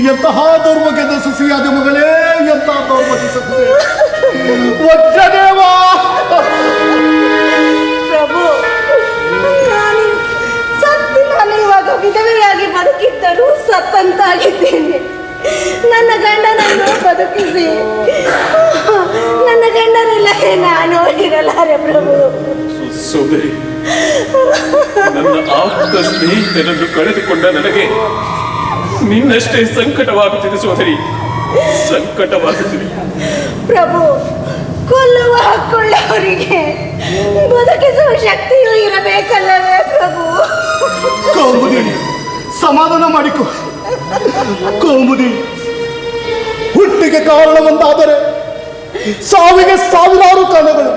ಎಂತಹ ದೌರ್ಭಾಗ್ಯದ ಸಸಿಯಾದ ಮಗಳೇ, ಎಂತಹ ದೌರ್ಭಾಗ್ಯ ಸಸಿ ವಜ್ರದೇವ. ಪ್ರಭು, ನಾನು ಇವಾಗ ವಿಧವೆಯಾಗಿ ಬದುಕಿದ್ದರೂ ಸತ್ತಂತಾಗಿದ್ದೇನೆ. ನನ್ನ ಗಂಡನನ್ನು ಬದುಕಿಸಿ. ನನ್ನ ಗಂಡನಿಲ್ಲದೆ ನಾನು ಇರಲಾರೆ ಪ್ರಭು. ಸೋದರಿ, ನನ್ನ ಆಪ್ತ ಸ್ನೇಹಿತನನ್ನು ಕಳೆದುಕೊಂಡ ನನಗೆ ನಿನ್ನಷ್ಟೇ ಸಂಕಟವಾಗುತ್ತಿದೆ ಸೋದರಿ, ಸಂಕಟವಾಗುತ್ತಿದೆ. ಪ್ರಭು, ಕೊಲ್ಲುವ ಹಕ್ಕುಳ್ಳವರಿಗೆ ಬದುಕಿಸುವ ಶಕ್ತಿಯೂ ಇರಬೇಕಲ್ಲವೇ ಪ್ರಭು? ಕೌಮುದಿ, ಸಮಾಧಾನ ಮಾಡಿಕೊ. ಕೌಮುದಿ, ಹುಟ್ಟಿಗೆ ಕಾರಣವಂತಾದರೆ ಸಾವಿಗೆ ಸಾವಿರಾರು ಕಾರಣಗಳು.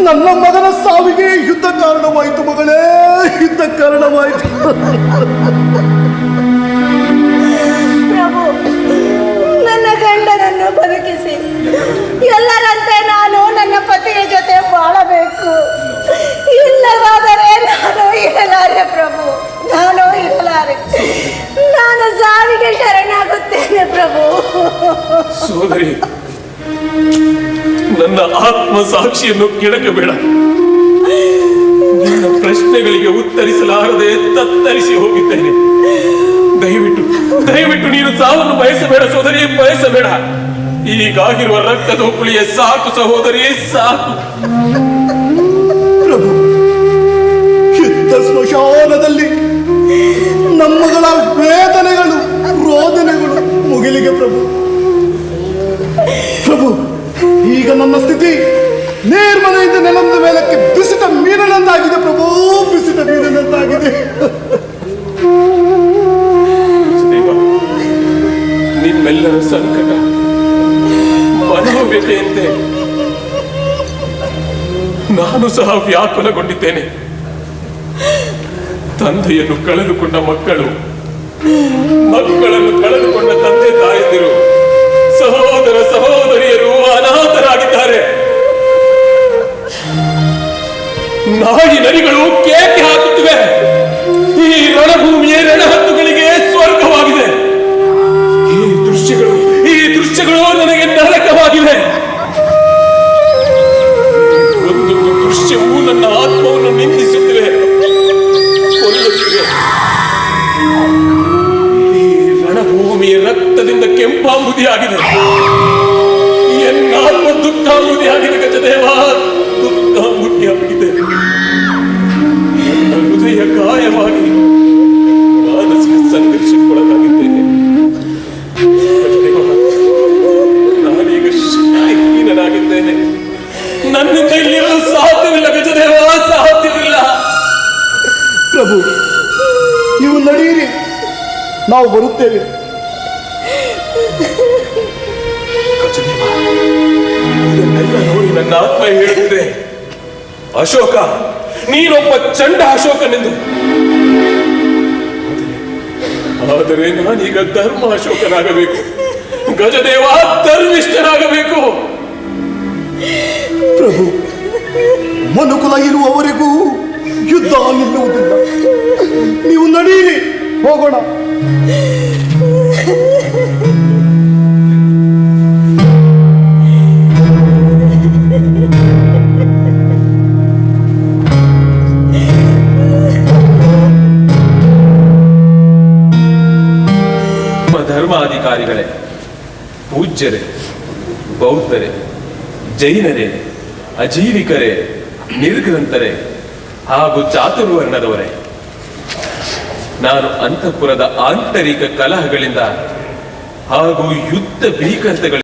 ನನ್ನ ಮಗನ ಸಾವಿಗೆ ಯುದ್ಧ ಕಾರಣವಾಯಿತು ಮಗಳೇ, ಯುದ್ಧ ಕಾರಣವಾಯಿತು. ಪ್ರಭು, ನನ್ನ ಗಂಡನನ್ನು ಬದುಕಿಸಿ. ಎಲ್ಲರಂತೆ ನಾನು ನನ್ನ ಪತಿಯ ಜೊತೆ ಬಾಳಬೇಕು. ಇಲ್ಲವಾದರೆ ನಾನು ಇರಲಾರೆ ಪ್ರಭು, ನಾನು ಇರಲಾರೆ. ನಾನು ಸಾವಿಗೆ ಶರಣಾಗುತ್ತೇನೆ ಪ್ರಭು. ಸೋದರಿ, ನನ್ನ ಆತ್ಮ ಸಾಕ್ಷಿಯನ್ನು ಕೆಡಕಬೇಡ. ನಿನ್ನ ಪ್ರಶ್ನೆಗಳಿಗೆ ಉತ್ತರಿಸಲಾರದೆ ತತ್ತರಿಸಿ ಹೋಗಿದ್ದೇನೆ. ದಯವಿಟ್ಟು ನೀನು ಸಾವನ್ನು ಬಯಸಬೇಡ ಸೋದರಿ, ಬಯಸಬೇಡ. ಈಗಾಗಿರುವ ರಕ್ತದ ಉಕ್ಕುಳಿಯೇ ಸಾಕು ಸಹೋದರಿ, ಸಾಕು. ಪ್ರಭು, ಯುದ್ಧ ಸ್ಮಶಾನದಲ್ಲಿ ನಮ್ಮಗಳ ವೇದನೆಗಳು, ರೋದನೆಗಳು ಮುಗಿಲಿಗೆ ಪ್ರಭು. ಪ್ರಭು, ಈಗ ನನ್ನ ಸ್ಥಿತಿ ನೇರ್ಮನೆಯಿಂದ ನೆಲದ ಮೇಲಕ್ಕೆ ಬಿಸಿದ ಮೀನಿನಂತಾಗಿದೆ ಪ್ರಭು, ಬಿಸಿದ ಮೀನಿನಂತಾಗಿದೆ. ನಿಮ್ಮೆಲ್ಲರ ಸಂಕಟ ಮನೋವ್ಯತೆಯಂತೆ ನಾನು ಸಹ ವ್ಯಾಕುಲಗೊಂಡಿದ್ದೇನೆ. ತಂದೆಯನ್ನು ಕಳೆದುಕೊಂಡ ಮಕ್ಕಳನ್ನು ಕಳೆದುಕೊಂಡ ತಂದೆ ತಾಯಂದಿರು, ಸಹೋದರ ಸಹೋದರಿಯರು ಅನಾಥರಾಗಿದ್ದಾರೆ. ನಾಯಿ ನರಿಗಳು ಕೇಕೆ ಹಾಕುತ್ತಿವೆ. ಈ ರಣಭೂಮಿಯ ರಣಹದ್ದುಗಳಿಗೆ ಸ್ವರ್ಗವಾಗಿದೆ. ಈ ದೃಶ್ಯಗಳು ನನಗೆ ನರಕವಾಗಿವೆ. ಒಂದೊಂದು ದೃಶ್ಯವೂ ನನ್ನ ಆತ್ಮವನ್ನು ನಿಂದಿಸುತ್ತಿವೆ, ಕೊಲ್ಲುತ್ತಿವೆ. ಈ ರಣಭೂಮಿಯ ರಕ್ತದಿಂದ ಕೆಂಪಾಂಬುದಿಯಾಗಿದೆ. ಎನ್ನಾತ್ಮ ದುಃಖಾಂಬುದಿಯಾಗಿದೆ ಗಜದೇವ, ದುಃಖಾಂಬುದಿಯಾಗಿದೆ. ನನ್ನ ಹೃದಯ ಗಾಯವಾಗಿ ಮಾನಸಿಕ ಸಂಘರ್ಷಕ್ಕೊಳಗಾಗಿದ್ದೇನೆ. ನಾನೀಗ ಶಕ್ತಿಹೀನನಾಗಿದ್ದೇನೆ. ನನ್ನಿಂದ ಇಲ್ಲಿರಲು ಸಾಧ್ಯವಿಲ್ಲ ಗಜದೇವ, ಸಾಧ್ಯವಿಲ್ಲ. ಪ್ರಭು, ನೀವು ನಡೆಯಿರಿ, ನಾವು ಬರುತ್ತೇವೆ. ಗಜದೇವ, ಇದನ್ನೆಲ್ಲ ನೋಡಿ ನನ್ನ ಆತ್ಮ ಹೇಳುತ್ತಿದೆ, ಅಶೋಕ, ನೀನೊಬ್ಬ ಚಂಡ ಅಶೋಕನೆಂದು. ಆದರೆ ನಾನೀಗ ಧರ್ಮ ಅಶೋಕನಾಗಬೇಕು. ಗಜದೇವ, ಧರ್ಮಿಷ್ಠನಾಗಬೇಕು. ಪ್ರಭು, ಮನುಕುಲ ಇರುವವರೆಗೂ ಯುದ್ಧ ನಿಲ್ಲುವುದಿಲ್ಲ. ನೀವು ನಡೆಯಿರಿ, ಹೋಗೋಣ. ಧರ್ಮಾಧಿಕಾರಿಗಳೇ, ಪೂಜ್ಯರೇ, ಬೌದ್ಧರೇ, ಜೈನರೇ, ಅಜೀವಿಕರೇ, ನಿರ್ಗ್ರಂಥರೇ ಹಾಗೂ ಚಾತುರ್ವರ್ಣದವರೇ, ನಾನು ಅಂತಃಪುರದ ಆಂತರಿಕ ಕಲಹಗಳಿಂದ ಹಾಗೂ ಯುದ್ಧ ಭೀಕರತೆಗಳಿಂದ